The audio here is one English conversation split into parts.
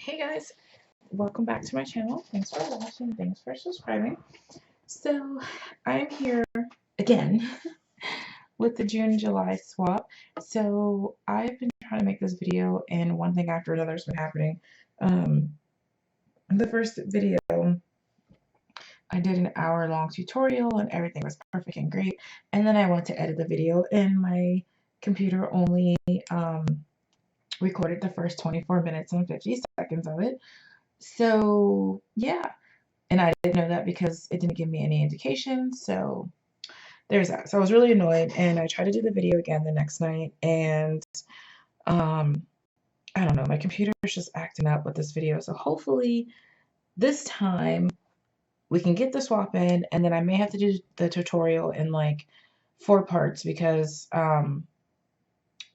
Hey guys, welcome back to my channel. Thanks for watching, thanks for subscribing. So I'm here again with the June-July swap. So I've been trying to make this video and one thing after another has been happening. The first video I did an hour-long tutorial and everything was perfect and great, and then I went to edit the video and my computer only recorded the first 24 minutes and 50 seconds of it. So yeah, and I didn't know that because it didn't give me any indication. So there's that. So I was really annoyed, and I tried to do the video again the next night, and I don't know, my computer is just acting up with this video. So hopefully this time we can get the swap in, and then I may have to do the tutorial in like 4 parts because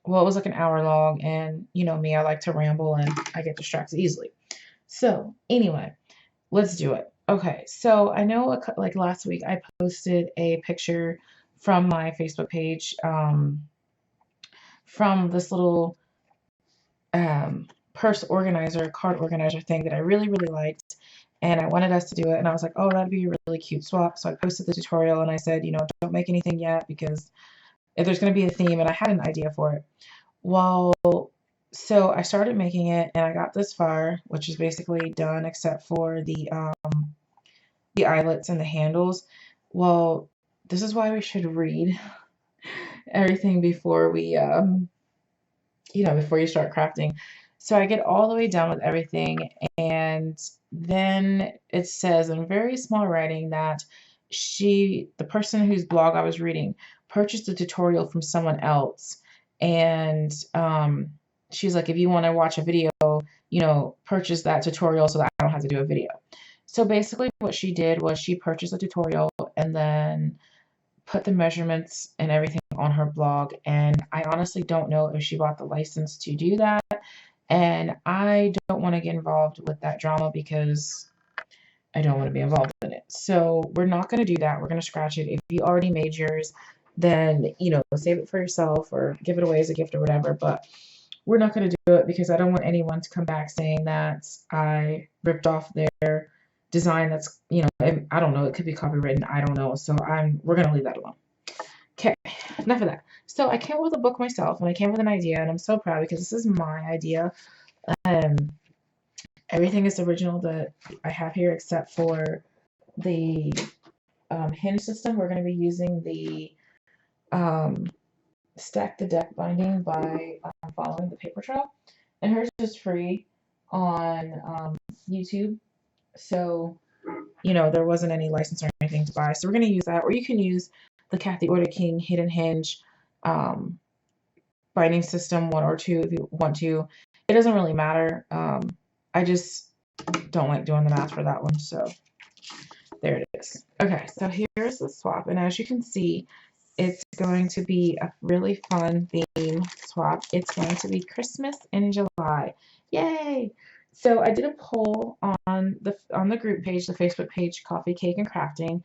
well, it was like an hour long, and you know me, I like to ramble and I get distracted easily. So anyway, let's do it. Okay, so I know like last week I posted a picture from my Facebook page from this little purse organizer, card organizer thing that I really liked, and I wanted us to do it, and I was like, oh, that'd be a really cute swap. So I posted the tutorial and I said, you know, don't make anything yet because if there's going to be a theme, and I had an idea for it. Well, so I started making it and I got this far, which is basically done except for the eyelets and the handles. Well, this is why we should read everything before we you know, before you start crafting. So I get all the way done with everything, and then it says in very small writing that the person whose blog I was reading, purchased a tutorial from someone else, and she's like, if you want to watch a video, you know, purchase that tutorial so that I don't have to do a video. So basically what she did was she purchased a tutorial and then put the measurements and everything on her blog, and I honestly don't know if she bought the license to do that, and I don't want to get involved with that drama because I don't want to be involved in it. So we're not going to do that. We're going to scratch it. If you already made yours, then, you know, save it for yourself or give it away as a gift or whatever, but we're not going to do it because I don't want anyone to come back saying that I ripped off their design. That's, you know, I don't know, it could be copywritten, I don't know. So we're going to leave that alone. Okay, enough of that. So I came up with a book myself, and I came up with an idea, and I'm so proud because this is my idea. Everything is original that I have here except for the hinge system. We're going to be using the Stack the Deck binding by following the paper trail, and hers is free on YouTube. So, you know, there wasn't any license or anything to buy. So we're going to use that, or you can use the Kathy Order King Hidden Hinge binding system 1 or 2 if you want to. It doesn't really matter. I just don't like doing the math for that one. So there it is. Okay, so here's the swap. And as you can see, it's going to be a really fun theme swap. It's going to be Christmas in July. Yay! So I did a poll on the group page, the Facebook page, Coffee, Cake, and Crafting,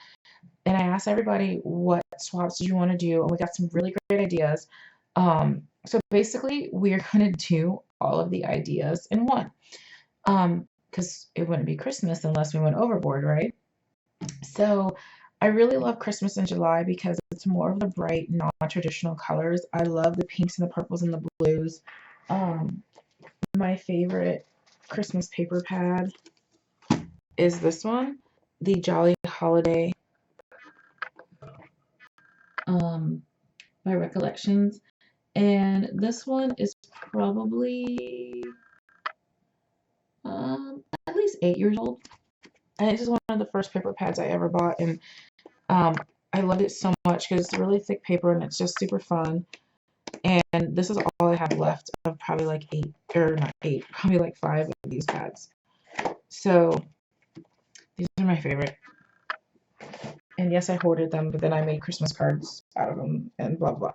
and I asked everybody what swaps did you want to do, and we got some really great ideas. So basically, we're going to do all of the ideas in one, because it wouldn't be Christmas unless we went overboard, right? So I really love Christmas in July because it's more of the bright, non-traditional colors. I love the pinks and the purples and the blues. My favorite Christmas paper pad is this one, the Jolly Holiday by Recollections, and this one is probably at least 8 years old, and this is one of the first paper pads I ever bought, and I loved it so much because it's really thick paper and it's just super fun. And this is all I have left of probably like 8, or not 8, probably like 5 of these pads. So these are my favorite. And yes, I hoarded them, but then I made Christmas cards out of them and blah, blah.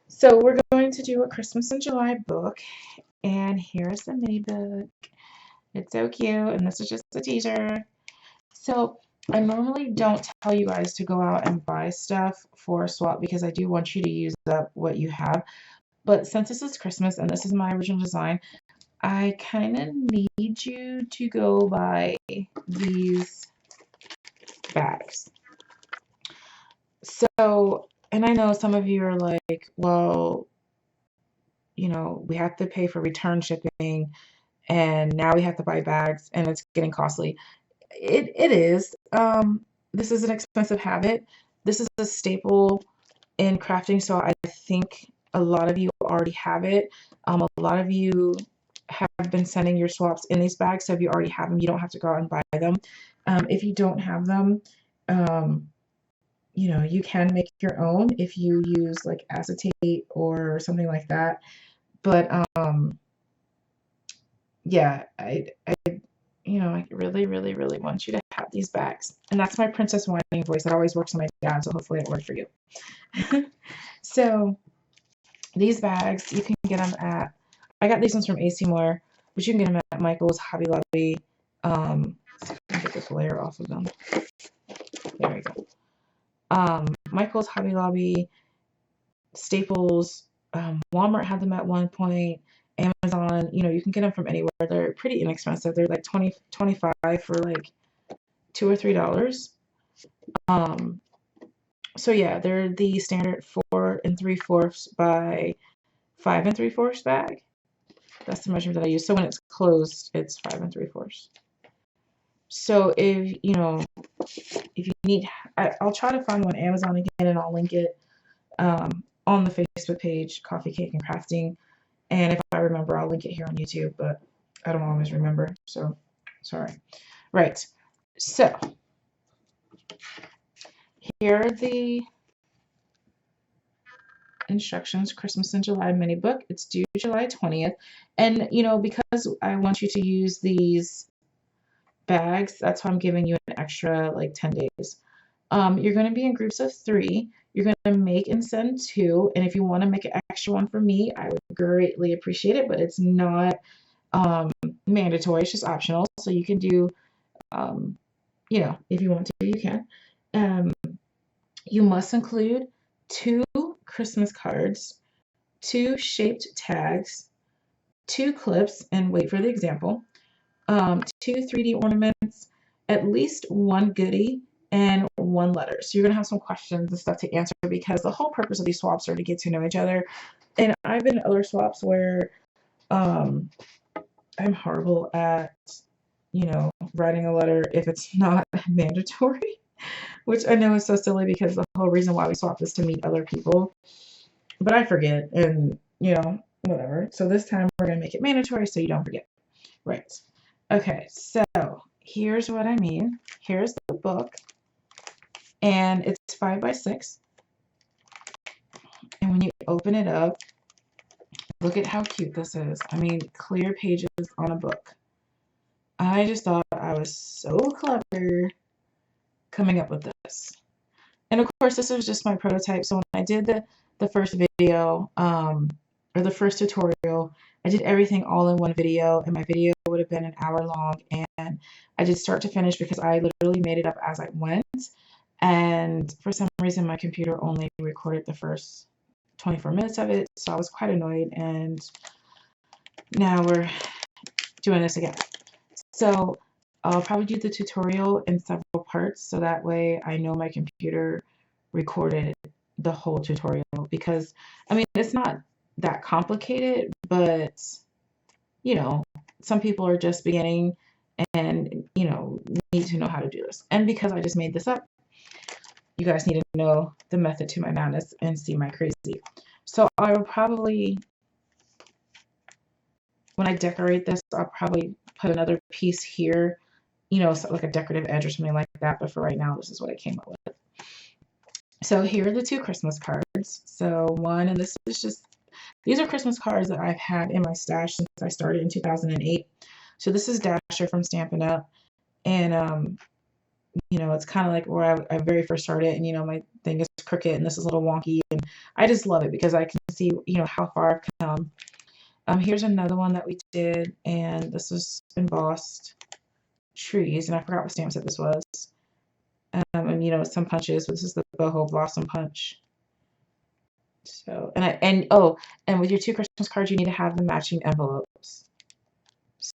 So we're going to do a Christmas in July book. And here's the mini book. It's so cute. And this is just a teaser. So I normally don't tell you guys to go out and buy stuff for a swap because I do want you to use up what you have. But since this is Christmas and this is my original design, I kind of need you to go buy these bags. So, and I know some of you are like, well, you know, we have to pay for return shipping and now we have to buy bags and it's getting costly. It is. This is an expensive habit. This is a staple in crafting, so I think a lot of you already have it. A lot of you have been sending your swaps in these bags, so if you already have them, you don't have to go out and buy them. If you don't have them, you know, you can make your own if you use like acetate or something like that. But yeah, I you know, I really, really, really want you to have these bags. And that's my princess whining voice. That always works on my dad, so hopefully it worked for you. So these bags, you can get them at, I got these ones from AC Moore, but you can get them at Michael's, Hobby Lobby. Get this layer off of them. There we go. Michael's, Hobby Lobby, Staples, Walmart had them at one point. Amazon, you know, you can get them from anywhere. They're pretty inexpensive. They're like $25 for like $2 or $3. So yeah, they're the standard 4 3/4 by 5 3/4 bag. That's the measurement that I use. So when it's closed, it's 5 3/4. So if you know, if you need, I'll try to find one on Amazon again, and I'll link it on the Facebook page, Coffee Cake and Crafting. And if I remember, I'll link it here on YouTube, but I don't always remember, so sorry. Right. So here are the instructions. Christmas in July mini book. It's due July 20th. And you know, because I want you to use these bags, that's why I'm giving you an extra like 10 days. You're going to be in groups of 3. You're going to make and send 2. And if you want to make an extra one for me, I would greatly appreciate it, but it's not mandatory. It's just optional. So you can do, you know, if you want to, you can. You must include 2 Christmas cards, 2 shaped tags, 2 clips, and wait for the example, 2 3D ornaments, at least 1 goodie, and 1 letter. So you're going to have some questions and stuff to answer because the whole purpose of these swaps are to get to know each other. And I've been in other swaps where I'm horrible at, you know, writing a letter if it's not mandatory, which I know is so silly because the whole reason why we swap is to meet other people. But I forget, and, you know, whatever. So this time we're going to make it mandatory so you don't forget. Right. Okay, so here's what I mean. Here's the book, and it's 5 by 6. And when you open it up, look at how cute this is. I mean, clear pages on a book. I just thought I was so clever coming up with this. And of course, this was just my prototype. So when I did the first video, or the first tutorial, I did everything all in one video, and my video would have been an hour long, and I did start to finish because I literally made it up as I went. And for some reason, my computer only recorded the first 24 minutes of it, so I was quite annoyed, and now we're doing this again. So I'll probably do the tutorial in several parts, so that way I know my computer recorded the whole tutorial, because I mean, it's not that complicated, but you know, some people are just beginning and, you know, need to know how to do this. And because I just made this up, you guys need to know the method to my madness and see my crazy. So I will probably, when I decorate this, I'll probably put another piece here, you know, so like a decorative edge or something like that. But for right now, this is what I came up with. So here are the 2 Christmas cards. So one, and this is just, these are Christmas cards that I've had in my stash since I started in 2008. So this is Dasher from Stampin' Up. And, you know, it's kind of like where I very first started, and, you know, my thing is crooked and this is a little wonky. And I just love it because I can see, you know, how far I've come. Here's another one that we did, and this is embossed trees, and I forgot what stamp set this was. And, you know, some punches, but this is the boho blossom punch. So, and with your 2 Christmas cards, you need to have the matching envelopes.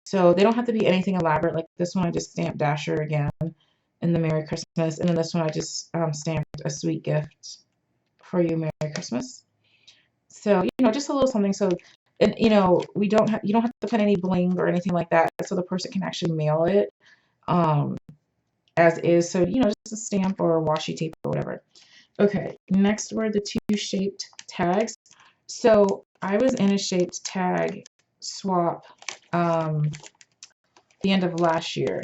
So they don't have to be anything elaborate. Like this one, I just stamped Dasher again in the Merry Christmas. And then this one, I just stamped a sweet gift for you, Merry Christmas. So, just a little something. So, and, you don't have to put any bling or anything like that. So the person can actually mail it as is. So, just a stamp or washi tape or whatever. Okay, next were the two shaped tags. So I was in a shaped tag swap the end of last year.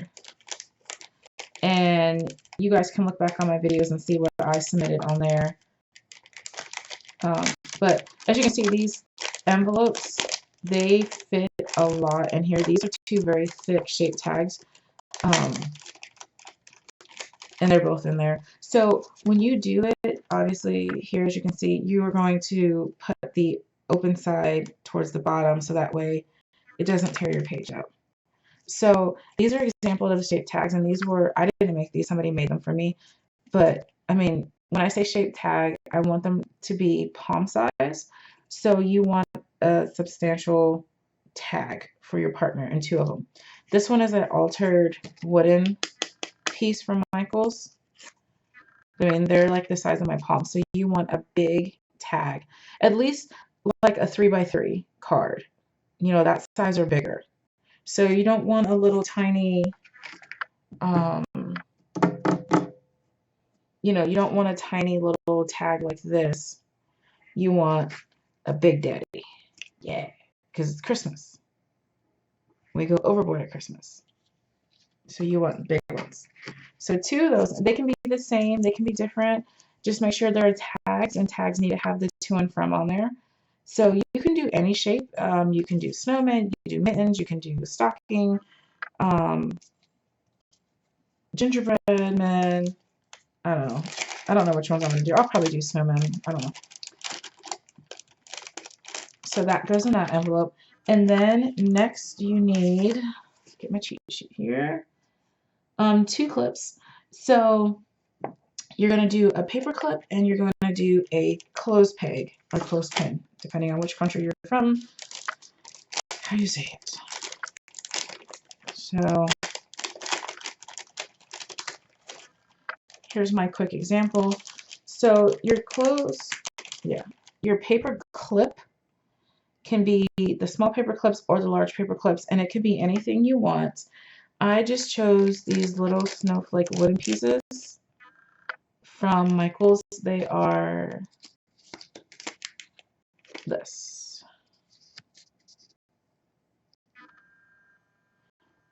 And you guys can look back on my videos and see what I submitted on there. But as you can see, these envelopes, they fit a lot in here. These are two very thick shaped tags. And they're both in there. So when you do it, obviously here, as you can see, you are going to put the open side towards the bottom so that way it doesn't tear your page up. So these are examples of the shaped tags, and these were, I didn't make these, somebody made them for me. But I mean, when I say shaped tag, I want them to be palm size. So you want a substantial tag for your partner, and two of them. This one is an altered wooden piece from Michaels. I mean, they're like the size of my palm. So you want a big tag, at least like a 3x3 card, that size or bigger. So you don't want a little tiny, you don't want a tiny little tag like this. You want a big daddy. Yeah, because it's Christmas. We go overboard at Christmas. So you want big ones. So two of those, they can be the same, they can be different. Just make sure there are tags, and tags need to have the to and from on there. So you can do any shape. You can do snowmen, you can do mittens, you can do stocking, gingerbread men. I don't know. I don't know which ones I'm going to do. I'll probably do snowmen. I don't know. So that goes in that envelope. And then next you need, get my cheat sheet here, 2 clips. So you're going to do a paper clip, and you're going to do a clothes peg or clothespin, depending on which country you're from, how you say it. So here's my quick example. So your your paper clip can be the small paper clips or the large paper clips, and it can be anything you want. I just chose these little snowflake wooden pieces from Michaels. They are this.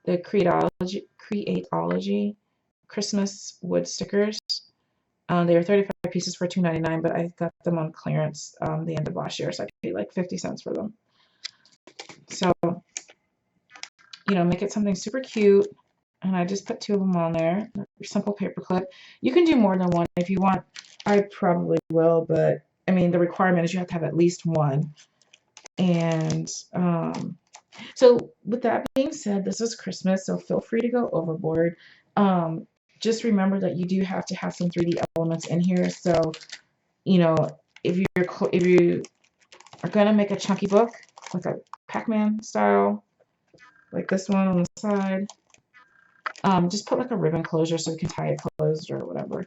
The Creatology Christmas wood stickers. They were 35 pieces for $2.99, but I got them on clearance the end of last year, so I paid like 50 cents for them. So, make it something super cute. And I just put 2 of them on there. Simple paper clip. You can do more than one if you want. I probably will, but I mean, the requirement is you have to have at least one. And so with that being said, this is Christmas, so feel free to go overboard. Just remember that you do have to have some 3D elements in here. So, if you are gonna make a chunky book, like a Pac-Man style, like this one on the side, just put like a ribbon closure so you can tie it closed or whatever.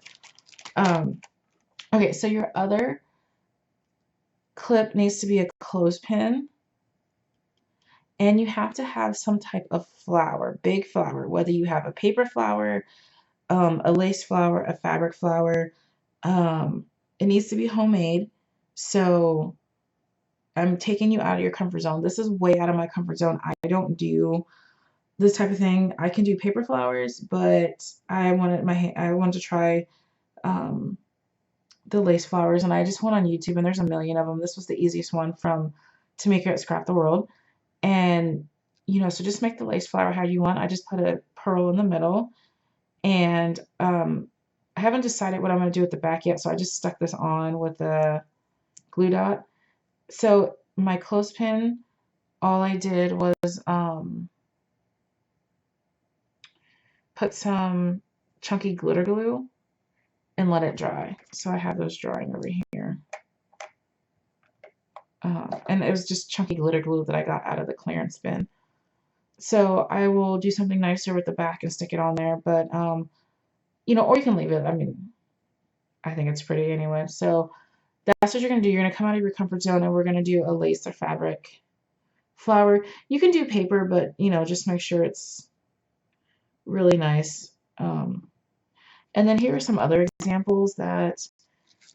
Okay, so your other clip needs to be a clothespin, and you have to have some type of flower, big flower, whether you have a paper flower, a lace flower, a fabric flower. It needs to be homemade. So I'm taking you out of your comfort zone. This is way out of my comfort zone. I don't do this type of thing. I can do paper flowers, but I wanted to try the lace flowers, and I just went on YouTube, and there's a million of them. This was the easiest one to make at Scrap the World. And so just make the lace flower how you want. I just put a pearl in the middle, and I haven't decided what I'm going to do at the back yet, so I just stuck this on with a glue dot. So my clothespin, all I did was put some chunky glitter glue and let it dry. So I have those drying over here. And it was just chunky glitter glue that I got out of the clearance bin. So I will do something nicer with the back and stick it on there. But, you know, or you can leave it. I mean, I think it's pretty anyway. So that's what you're going to do. You're going to come out of your comfort zone and we're going to do a lace or fabric flower. You can do paper, but, you know, just make sure it's really nice. And then here are some other examples that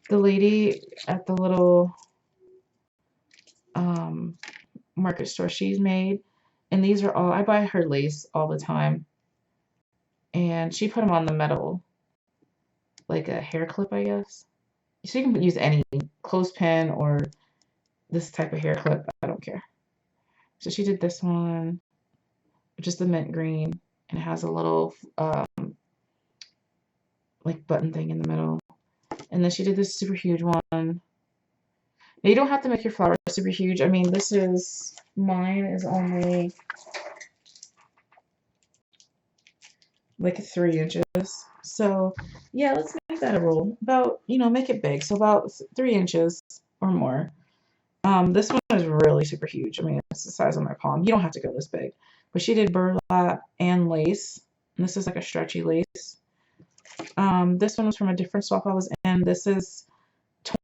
the lady at the little market store she's made. And these are all, I buy her lace all the time. And she put them on the metal, like a hair clip, I guess. So you can use any clothespin or this type of hair clip. I don't care. So she did this one, just the mint green, and it has a little like button thing in the middle. And then she did this super huge one. Now you don't have to make your flower super huge. I mean, mine is only like 3 inches. So yeah, let's make that a rule. About, you know, make it big. So about 3 inches or more. This one is really super huge. I mean, it's the size of my palm. You don't have to go this big. But she did burlap and lace. And this is like a stretchy lace. This one was from a different swap I was in. This is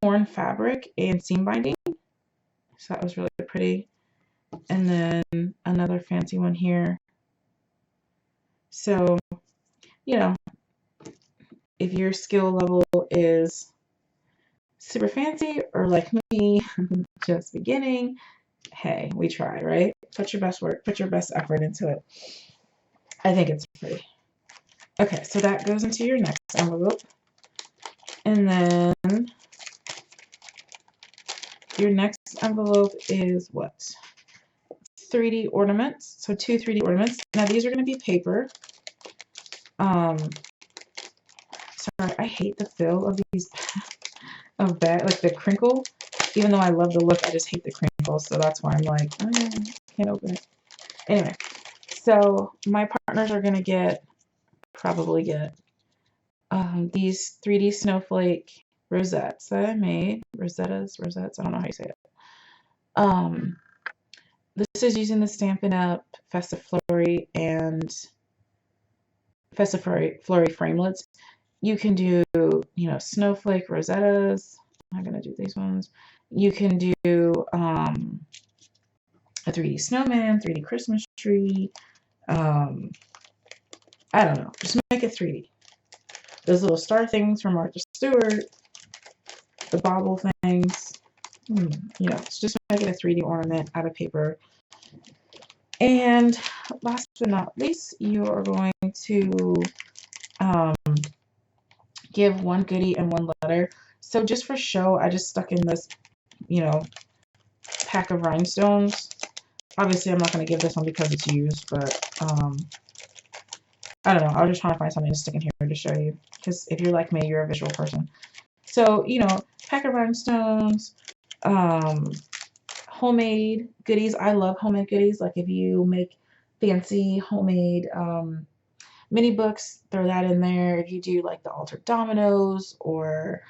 torn fabric and seam binding. So that was really pretty. And then another fancy one here. So, you know, if your skill level is super fancy or like me, just beginning, hey, we tried, right? Put your best work, put your best effort into it. I think it's pretty. Okay, so that goes into your next envelope. And then your next envelope is what? 3D ornaments. So 2 3D ornaments. Now these are going to be paper. Sorry, I hate the feel of these of bag, like the crinkle. Even though I love the look, I just hate the crinkle. So that's why I'm like, oh, can't open it. Anyway, so my partners are going to probably get these 3D snowflake rosettes that I made. Rosettes, I don't know how you say it. This is using the Stampin' Up! Festive Flurry and Festive Flurry framelits. You can do, you know, snowflake rosettas. I'm going to do these ones. You can do a 3D snowman, 3D Christmas tree. I don't know. Just make it 3D. Those little star things from Martha Stewart. The bobble things. You know, just make it a 3D ornament out of paper. And last but not least, you are going to give 1 goodie and 1 letter. So just for show, I just stuck in this, you know, pack of rhinestones. Obviously, I'm not going to give this one because it's used, but I don't know. I was just trying to find something to stick in here to show you. Because if you're like me, you're a visual person. So, you know, pack of rhinestones, homemade goodies. I love homemade goodies. Like if you make fancy homemade mini books, throw that in there. If you do like the altered dominoes or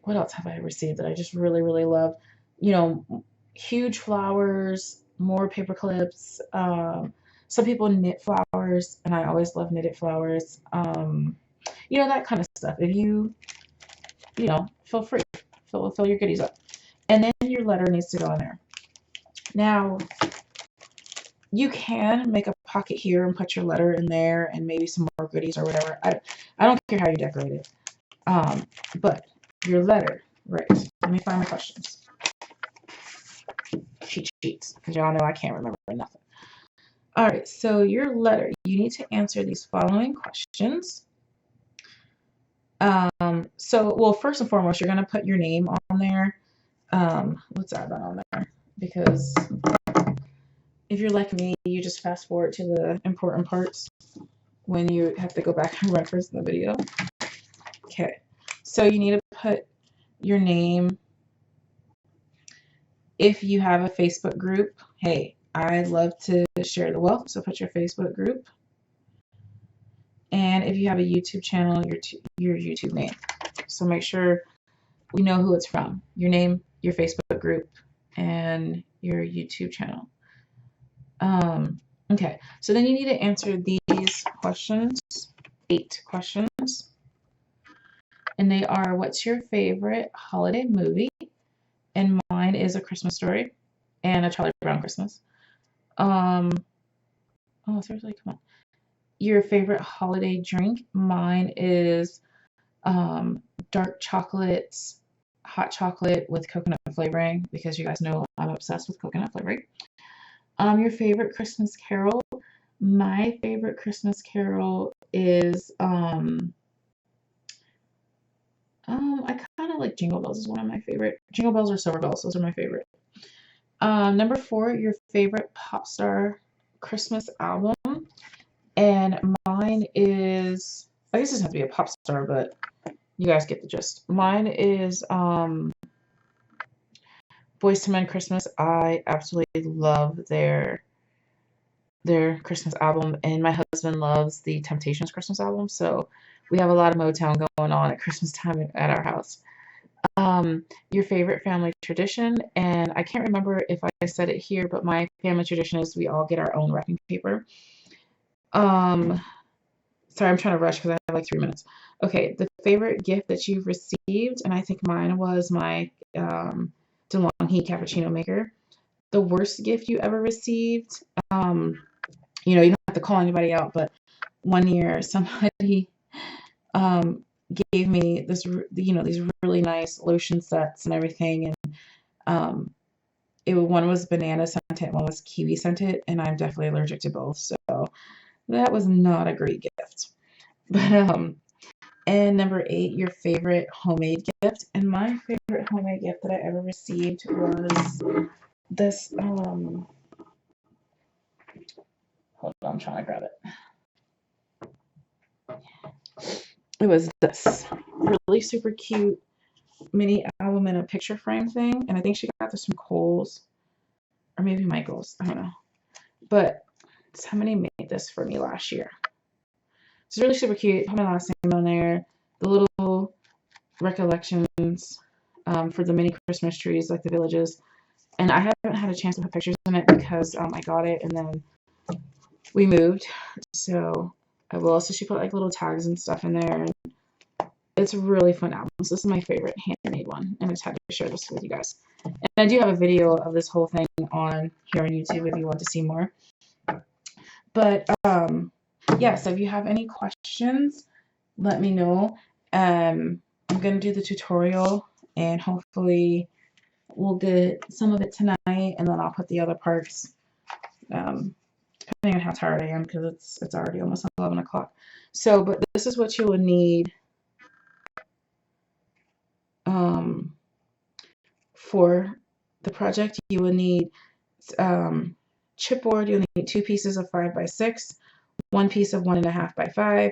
what else have I received that I just really, really love? You know, huge flowers, more paper clips. Some people knit flowers, and I always love knitted flowers. You know, that kind of stuff. If you know, feel free. Fill your goodies up. And then your letter needs to go in there. Now, you can make a pocket here and put your letter in there and maybe some more goodies or whatever. I don't care how you decorate it. But your letter, right. Let me find my questions. Cheat sheets, because y'all know I can't remember nothing. All right, so your letter, you need to answer these following questions. So, well, first and foremost, you're going to put your name on there. Let's add that on there, because if you're like me, you just fast forward to the important parts when you have to go back and reference the video. Okay, so you need to put your name. If you have a Facebook group, hey, I love to share the wealth, so put your Facebook group. And if you have a YouTube channel, your YouTube name. So make sure we know who it's from. Your name, your Facebook group, and your YouTube channel. Okay, so then you need to answer these questions, 8 questions. And they are, what's your favorite holiday movie? And mine is A Christmas Story and A Charlie Brown Christmas. Oh, seriously, come on. Your favorite holiday drink? Mine is dark chocolates, hot chocolate with coconut flavoring, because you guys know I'm obsessed with coconut flavoring. Your favorite Christmas carol? My favorite Christmas carol is I kind of like Jingle Bells is one of my favorite. Jingle Bells or Silver Bells, those are my favorite. Number 4, your favorite pop star Christmas album, and mine is, I guess it doesn't have to be a pop star, but you guys get the gist. Mine is Boyz II Men Christmas. I absolutely love their Christmas album, and my husband loves the Temptations Christmas album, so we have a lot of Motown going on at Christmas time at our house. Your favorite family tradition, and I can't remember if I said it here, but my family tradition is we all get our own wrapping paper. Sorry, I'm trying to rush because I have like 3 minutes. Okay, the favorite gift that you've received, and I think mine was my DeLonghi cappuccino maker. The worst gift you ever received, you don't have to call anybody out, but one year somebody gave me this, these really nice lotion sets and everything, and one was banana scented, one was kiwi scented, and I'm definitely allergic to both, so that was not a great gift. But and number 8, your favorite homemade gift, and my favorite homemade gift that I ever received was this. Hold on, I'm trying to grab it. It was this really super cute mini album in a picture frame thing, and I think she got this from Kohl's or maybe Michael's, I don't know, but somebody made this for me last year. It's really super cute. Put my last name on there, the little recollections for the mini Christmas trees, like the villages, and I haven't had a chance to put pictures in it because I got it and then we moved, so I will. So she put like little tags and stuff in there, and it's a really fun album. So this is my favorite handmade one, and I just had to share this with you guys. And I do have a video of this whole thing on here on YouTube if you want to see more. But yeah, so if you have any questions, let me know. I'm going to do the tutorial, and hopefully we'll get some of it tonight, and then I'll put the other parts, depending on how tired I am, because it's already almost 11 o'clock. So, but this is what you will need for the project. You will need chipboard. You'll need 2 pieces of 5x6, 1 piece of 1.5 by 5.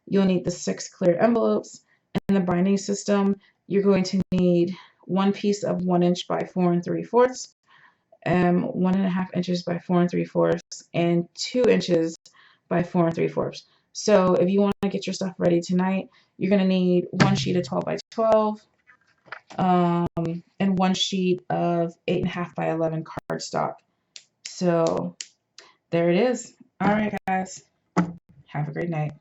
You'll need the 6 clear envelopes, and the binding system. You're going to need 1 piece of 1 inch by 4 3/4, 1.5 inches by 4 3/4, and 2 inches by 4 3/4. So if you want to get your stuff ready tonight, you're going to need 1 sheet of 12 by 12, and 1 sheet of 8.5 by 11 cardstock. So there it is. All right, guys. Have a great night.